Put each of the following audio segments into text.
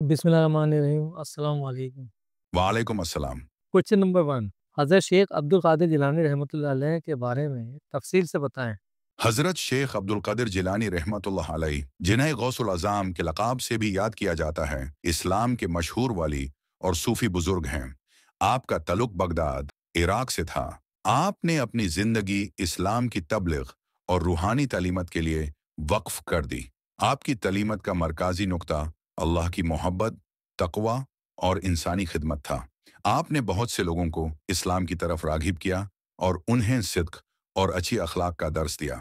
बिस्मिल्लाहिर्रहमानिर्रहीम। अस्सलाम वालेकुम। वालेकुम अस्सलाम। क्वेश्चन नंबर 1, हज़रत शेख अब्दुल कादिर जिलानी रहमतुल्लाह अलैह के बारे में तफसील से बताएं। हज़रत शेख अब्दुल क़ादिर जिलानी रहमतुल्लाह अलैह, जिन्हें गौसुल आज़म के लक़ाब से भी याद किया जाता है, इस्लाम के मशहूर वली और सूफ़ी बुज़ुर्ग हैं। आपका तल्लुक़ बगदाद, इराक़ से था। आपने अपनी ज़िंदगी इस्लाम की तबलीग और रूहानी तालीमत के लिए वक्फ़ कर दी। आपकी तालीमत का मरकाज़ी नुक्ता अल्लाह की मोहब्बत, तक़वा और इंसानी खिदमत था। आपने बहुत से लोगों को इस्लाम की तरफ राग़िब किया और उन्हें सिद्क़ और अच्छी अखलाक का दर्स दिया।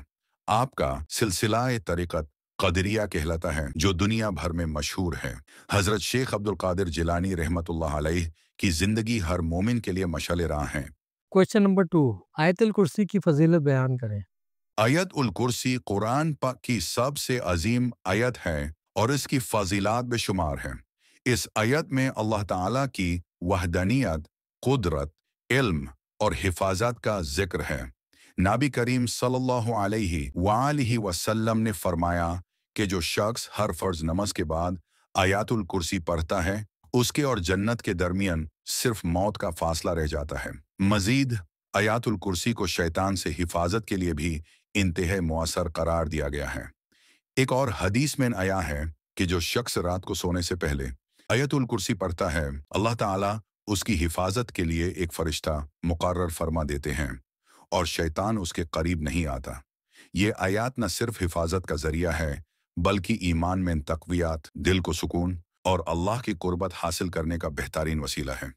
आपका सिलसिला-ए-तरीक़त क़दरिया कहलाता है, जो दुनिया भर में मशहूर है। हज़रत शेख अब्दुल क़ादिर जिलानी रहमतुल्लाह अलैह की ज़िंदगी हर मोमिन के लिए मशाल राह है। क्वेश्चन नंबर 2, आयतुल कुर्सी की फजीलत बयान करें। आयत उल कुर्सी कुरान पाक की सबसे अजीम आयत है और इसकी फजीलात बेशुमार हैं। इस आयत में अल्लाह ताला की वहदानियत, कुदरत, इल्म और हिफाजत का जिक्र है। नबी करीम सल्लल्लाहु अलैहि वसल्लम ने फरमाया कि जो शख्स हर फ़र्ज नमाज के बाद आयतुल कुर्सी पढ़ता है, उसके और जन्नत के दरमियान सिर्फ मौत का फासला रह जाता है। मजीद आयतुल कुर्सी को शैतान से हिफाजत के लिए भी इंतहा मुअस्सर करार दिया गया है। एक और हदीस में आया है कि जो शख्स रात को सोने से पहले आयतुल कुर्सी पढ़ता है, अल्लाह ताला उसकी हिफाजत के लिए एक फरिश्ता मुकर्रर फरमा देते हैं और शैतान उसके करीब नहीं आता। ये आयत न सिर्फ हिफाजत का जरिया है, बल्कि ईमान में तक़वियत, दिल को सुकून और अल्लाह की कुर्बत हासिल करने का बेहतरीन वसीला है।